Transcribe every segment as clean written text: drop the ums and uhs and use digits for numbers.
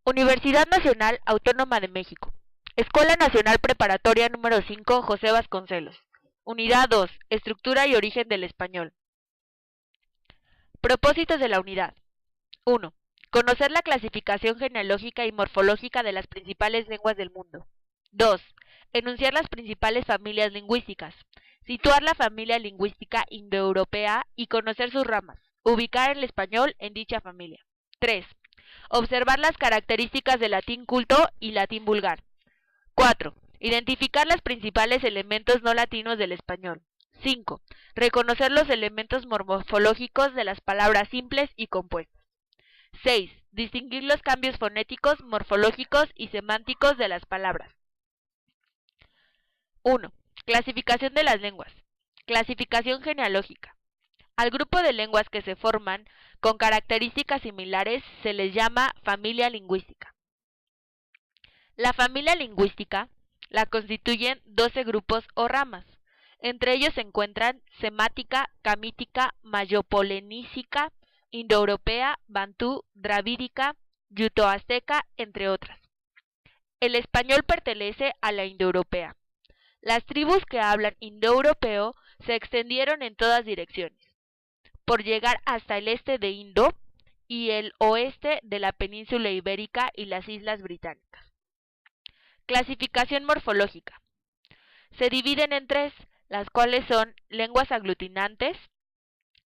Universidad Nacional Autónoma de México. Escuela Nacional Preparatoria número 5, José Vasconcelos. Unidad 2. Estructura y origen del español. Propósitos de la unidad. 1. Conocer la clasificación genealógica y morfológica de las principales lenguas del mundo. 2. Enunciar las principales familias lingüísticas. Situar la familia lingüística indoeuropea y conocer sus ramas. Ubicar el español en dicha familia. 3. Observar las características del latín culto y latín vulgar. 4. Identificar los principales elementos no latinos del español. 5. Reconocer los elementos morfológicos de las palabras simples y compuestas. 6. Distinguir los cambios fonéticos, morfológicos y semánticos de las palabras. 1. Clasificación de las lenguas. Clasificación genealógica. Al grupo de lenguas que se forman con características similares se les llama familia lingüística. La familia lingüística la constituyen 12 grupos o ramas. Entre ellos se encuentran semática, camítica, mayopolenísica, indoeuropea, bantú, dravídica, yuto-azteca, entre otras. El español pertenece a la indoeuropea. Las tribus que hablan indoeuropeo se extendieron en todas direcciones, por llegar hasta el este de Indo y el oeste de la península ibérica y las islas británicas. Clasificación morfológica. Se dividen en tres, las cuales son lenguas aglutinantes.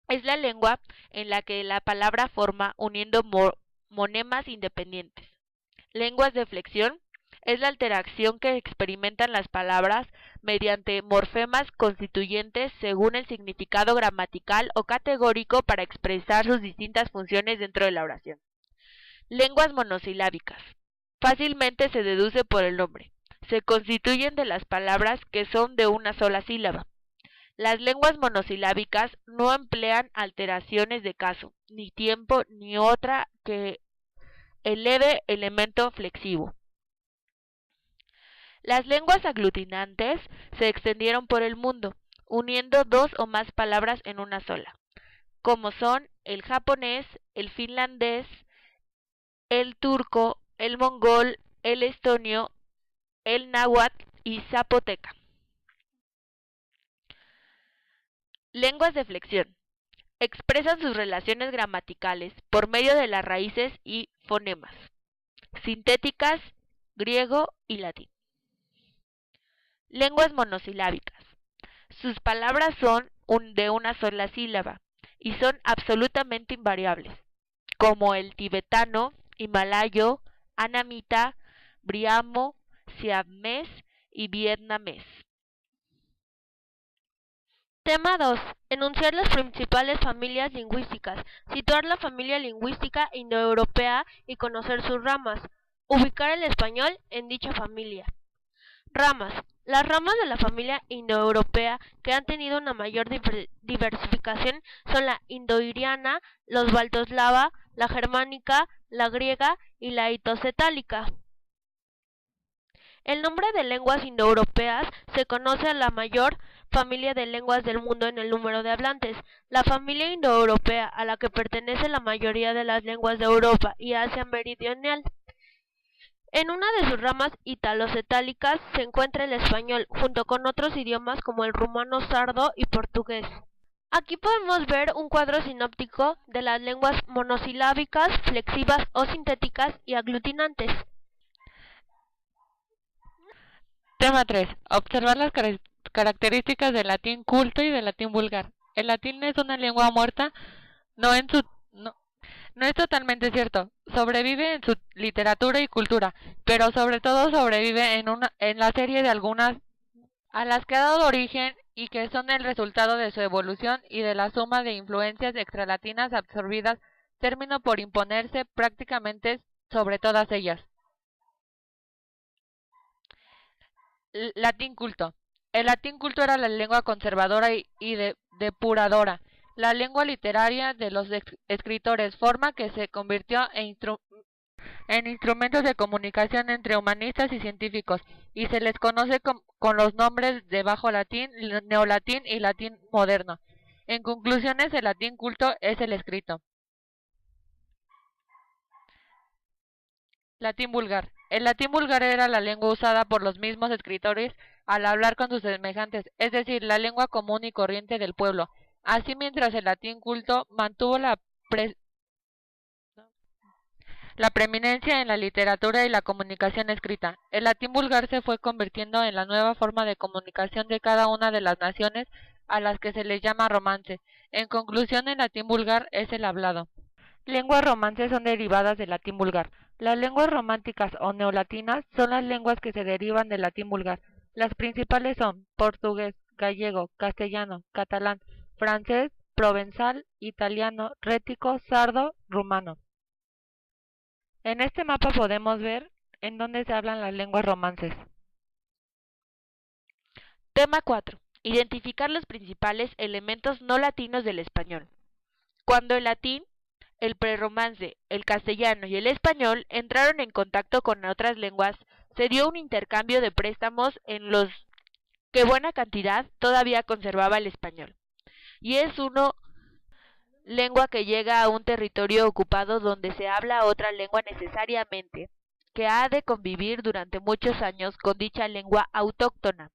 Es la lengua en la que la palabra forma uniendo monemas independientes. Lenguas de flexión. Es la alteración que experimentan las palabras mediante morfemas constituyentes según el significado gramatical o categórico para expresar sus distintas funciones dentro de la oración. Lenguas monosilábicas. Fácilmente se deduce por el nombre. Se constituyen de las palabras que son de una sola sílaba. Las lenguas monosilábicas no emplean alteraciones de caso, ni tiempo, ni otra que eleve elemento flexivo. Las lenguas aglutinantes se extendieron por el mundo, uniendo dos o más palabras en una sola, como son el japonés, el finlandés, el turco, el mongol, el estonio, el náhuatl y zapoteca. Lenguas de flexión. Expresan sus relaciones gramaticales por medio de las raíces y fonemas sintéticas, griego y latín. Lenguas monosilábicas. Sus palabras son de una sola sílaba y son absolutamente invariables, como el tibetano, himalayo, anamita, briamo, siamés y vietnamés. Tema 2. Enunciar las principales familias lingüísticas. Situar la familia lingüística indoeuropea y conocer sus ramas. Ubicar el español en dicha familia. Ramas. Las ramas de la familia indoeuropea que han tenido una mayor diversificación son la indoiriana, los baltoslava, la germánica, la griega y la itocetálica. El nombre de lenguas indoeuropeas se conoce a la mayor familia de lenguas del mundo en el número de hablantes. La familia indoeuropea, a la que pertenece la mayoría de las lenguas de Europa y Asia Meridional. En una de sus ramas italocetálicas se encuentra el español, junto con otros idiomas como el rumano sardo y portugués. Aquí podemos ver un cuadro sinóptico de las lenguas monosilábicas, flexivas o sintéticas y aglutinantes. Tema 3. Observar las características del latín culto y del latín vulgar. El latín es una lengua muerta, no es totalmente cierto. Sobrevive en su literatura y cultura, pero sobre todo sobrevive en la serie de algunas a las que ha dado origen y que son el resultado de su evolución y de la suma de influencias extralatinas absorbidas, término por imponerse prácticamente sobre todas ellas. Latín culto. El latín culto era la lengua conservadora y depuradora, la lengua literaria de los escritores, forma que se convirtió en instrumentos de comunicación entre humanistas y científicos, y se les conoce con los nombres de bajo latín, neolatín y latín moderno. En conclusiones, el latín culto es el escrito. Latín vulgar. El latín vulgar era la lengua usada por los mismos escritores al hablar con sus semejantes, es decir, la lengua común y corriente del pueblo. Así, mientras el latín culto mantuvo la preeminencia en la literatura y la comunicación escrita, el latín vulgar se fue convirtiendo en la nueva forma de comunicación de cada una de las naciones a las que se les llama romance. En conclusión, el latín vulgar es el hablado. Lenguas romances son derivadas del latín vulgar. Las lenguas románticas o neolatinas son las lenguas que se derivan del latín vulgar. Las principales son portugués, gallego, castellano, catalán, francés, provenzal, italiano, rético, sardo, rumano. En este mapa podemos ver en dónde se hablan las lenguas romances. Tema 4. Identificar los principales elementos no latinos del español. Cuando el latín, el prerromance, el castellano y el español entraron en contacto con otras lenguas, se dio un intercambio de préstamos en los que buena cantidad todavía conservaba el español. Y es una lengua que llega a un territorio ocupado donde se habla otra lengua necesariamente, que ha de convivir durante muchos años con dicha lengua autóctona,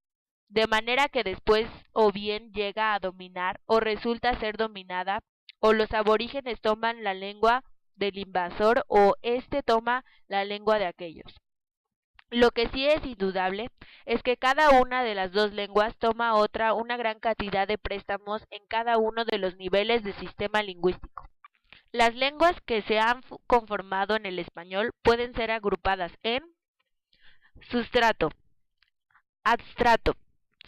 de manera que después o bien llega a dominar o resulta ser dominada, o los aborígenes toman la lengua del invasor o éste toma la lengua de aquellos. Lo que sí es indudable es que cada una de las dos lenguas toma una gran cantidad de préstamos en cada uno de los niveles del sistema lingüístico. Las lenguas que se han conformado en el español pueden ser agrupadas en sustrato, adstrato,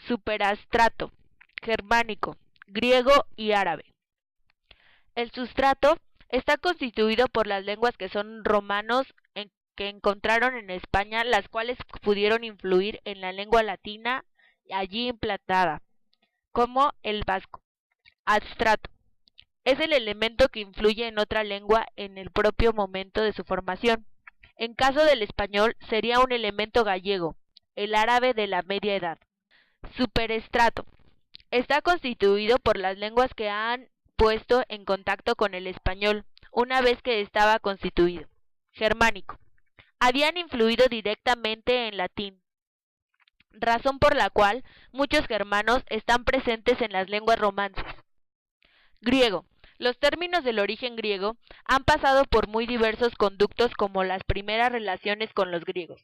superadstrato, germánico, griego y árabe. El sustrato está constituido por las lenguas que son romanos que encontraron en España, las cuales pudieron influir en la lengua latina allí implantada, como el vasco. Adstrato es el elemento que influye en otra lengua en el propio momento de su formación. En caso del español sería un elemento gallego, el árabe de la media edad. Superestrato está constituido por las lenguas que han puesto en contacto con el español una vez que estaba constituido. Germánico. Habían influido directamente en latín, razón por la cual muchos germanos están presentes en las lenguas romances. Griego. Los términos del origen griego han pasado por muy diversos conductos como las primeras relaciones con los griegos.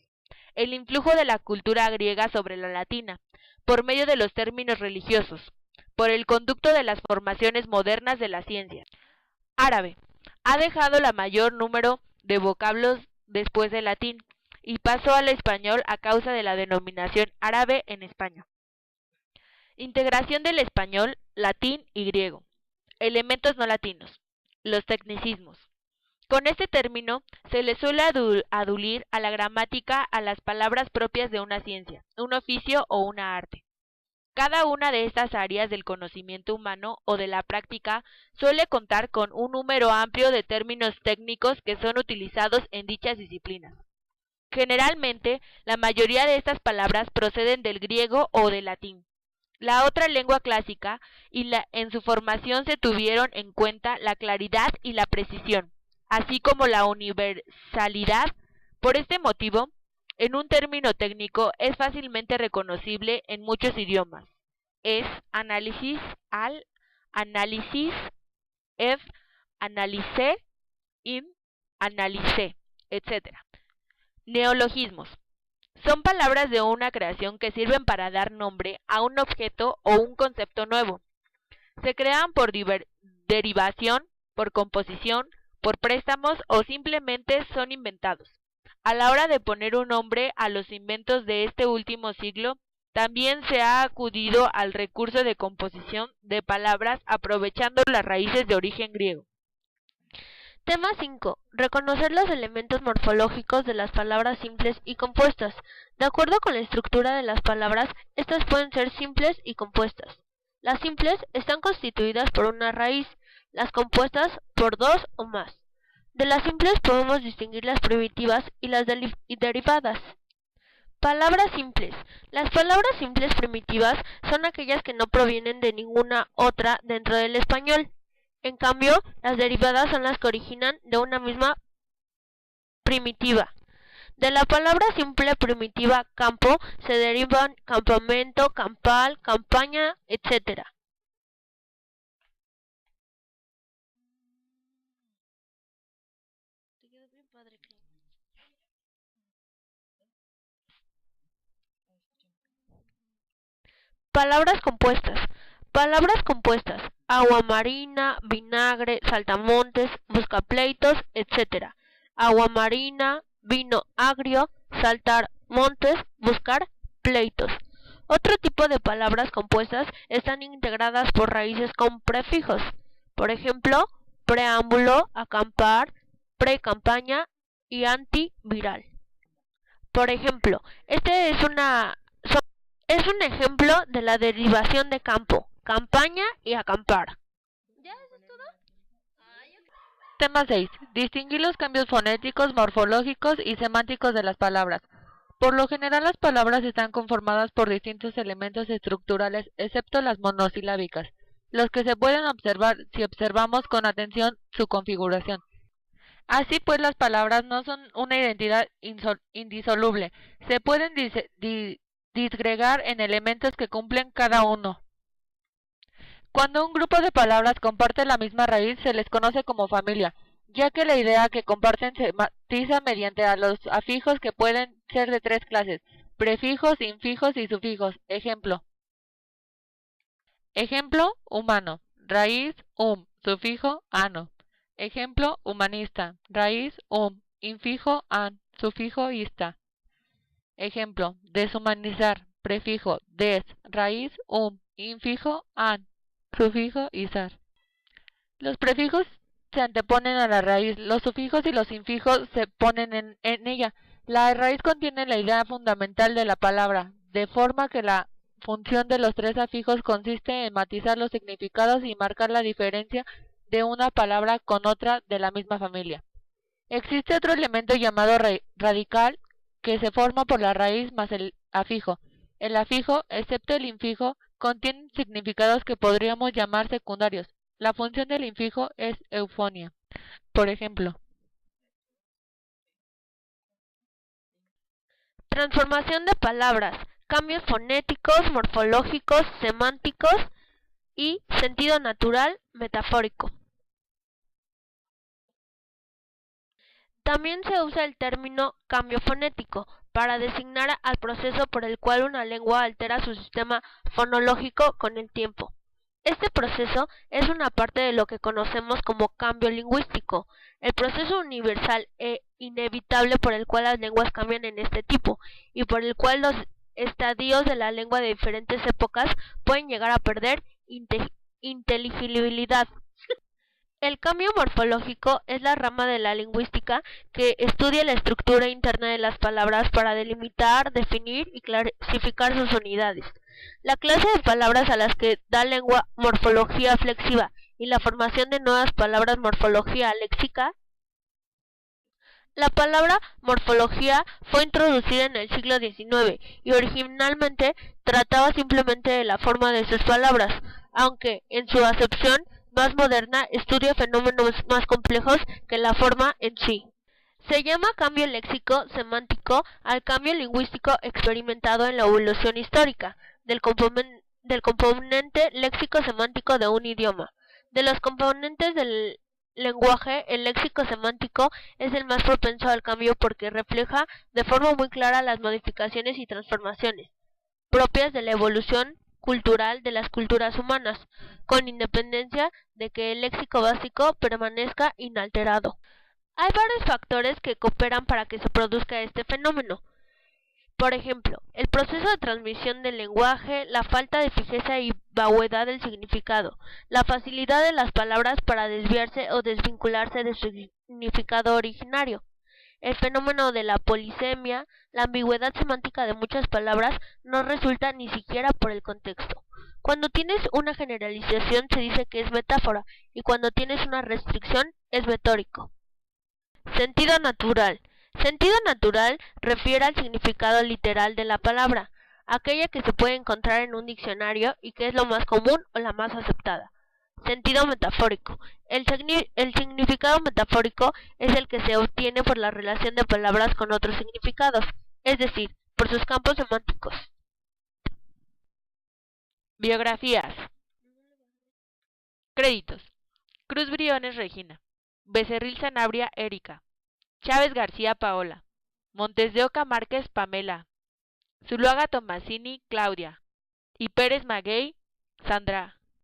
El influjo de la cultura griega sobre la latina, por medio de los términos religiosos, por el conducto de las formaciones modernas de la ciencia. Árabe. Ha dejado la mayor número de vocablos después del latín y pasó al español a causa de la denominación árabe en España. Integración del español, latín y griego. Elementos no latinos. Los tecnicismos. Con este término se le suele adulir a la gramática a las palabras propias de una ciencia, un oficio o una arte. Cada una de estas áreas del conocimiento humano o de la práctica suele contar con un número amplio de términos técnicos que son utilizados en dichas disciplinas. Generalmente, la mayoría de estas palabras proceden del griego o del latín. La otra lengua clásica en su formación se tuvieron en cuenta la claridad y la precisión, así como la universalidad. Por este motivo, en un término técnico es fácilmente reconocible en muchos idiomas. Es análisis, al, análisis, ef, analicé, in, analicé, etc. Neologismos. Son palabras de una creación que sirven para dar nombre a un objeto o un concepto nuevo. Se crean por derivación, por composición, por préstamos o simplemente son inventados. A la hora de poner un nombre a los inventos de este último siglo, también se ha acudido al recurso de composición de palabras aprovechando las raíces de origen griego. Tema 5. Reconocer los elementos morfológicos de las palabras simples y compuestas. De acuerdo con la estructura de las palabras, estas pueden ser simples y compuestas. Las simples están constituidas por una raíz, las compuestas por dos o más. De las simples podemos distinguir las primitivas y las derivadas. Palabras simples. Las palabras simples primitivas son aquellas que no provienen de ninguna otra dentro del español. En cambio, las derivadas son las que originan de una misma primitiva. De la palabra simple primitiva campo se derivan campamento, campal, campaña, etc. Palabras compuestas. Palabras compuestas: agua marina, vinagre, saltamontes, buscapleitos, etc. Agua marina, vino agrio, saltar montes, buscar pleitos. Otro tipo de palabras compuestas están integradas por raíces con prefijos. Por ejemplo, preámbulo, acampar, pre-campaña y antiviral. Por ejemplo, este es un ejemplo de la derivación de campo, campaña y acampar. Tema 6. Distinguir los cambios fonéticos, morfológicos y semánticos de las palabras. Por lo general, las palabras están conformadas por distintos elementos estructurales, excepto las monosilábicas, los que se pueden observar si observamos con atención su configuración. Así pues, las palabras no son una identidad indisoluble, se pueden disgregar en elementos que cumplen cada uno. Cuando un grupo de palabras comparte la misma raíz, se les conoce como familia, ya que la idea que comparten se matiza mediante a los afijos que pueden ser de tres clases: prefijos, infijos y sufijos. Ejemplo, humano, raíz, sufijo, ano. Ejemplo, humanista, raíz, infijo, an, sufijo, ista. Ejemplo, deshumanizar, prefijo, des, raíz, infijo, an, sufijo, izar. Los prefijos se anteponen a la raíz, los sufijos y los infijos se ponen en ella. La raíz contiene la idea fundamental de la palabra, de forma que la función de los tres afijos consiste en matizar los significados y marcar la diferencia de una palabra con otra de la misma familia. Existe otro elemento llamado radical, que se forma por la raíz más el afijo. El afijo, excepto el infijo, contiene significados que podríamos llamar secundarios. La función del infijo es eufonia. Por ejemplo, transformación de palabras, cambios fonéticos, morfológicos, semánticos y sentido natural, metafórico. También se usa el término cambio fonético para designar al proceso por el cual una lengua altera su sistema fonológico con el tiempo. Este proceso es una parte de lo que conocemos como cambio lingüístico, el proceso universal e inevitable por el cual las lenguas cambian en este tipo, y por el cual los estadios de la lengua de diferentes épocas pueden llegar a perder inteligibilidad. El cambio morfológico es la rama de la lingüística que estudia la estructura interna de las palabras para delimitar, definir y clasificar sus unidades. La clase de palabras a las que da lengua morfología flexiva y la formación de nuevas palabras morfología léxica. La palabra morfología fue introducida en el siglo XIX y originalmente trataba simplemente de la forma de sus palabras, aunque en su acepción más moderna estudia fenómenos más complejos que la forma en sí. Se llama cambio léxico semántico al cambio lingüístico experimentado en la evolución histórica del componente léxico semántico de un idioma. De los componentes del lenguaje, el léxico semántico es el más propenso al cambio porque refleja de forma muy clara las modificaciones y transformaciones propias de la evolución cultural de las culturas humanas, con independencia de que el léxico básico permanezca inalterado. Hay varios factores que cooperan para que se produzca este fenómeno. Por ejemplo, el proceso de transmisión del lenguaje, la falta de fijeza y vaguedad del significado, la facilidad de las palabras para desviarse o desvincularse de su significado originario, el fenómeno de la polisemia, la ambigüedad semántica de muchas palabras no resulta ni siquiera por el contexto. Cuando tienes una generalización se dice que es metáfora y cuando tienes una restricción es retórico. Sentido natural. Sentido natural refiere al significado literal de la palabra, aquella que se puede encontrar en un diccionario y que es lo más común o la más aceptada. Sentido metafórico. El significado metafórico es el que se obtiene por la relación de palabras con otros significados, es decir, por sus campos semánticos. Biografías. Créditos. Cruz Briones Regina. Becerril Sanabria Erika. Chávez García Paola. Montes de Oca Márquez Pamela. Zuluaga Tomasini Claudia. Y Pérez Maguey Sandra.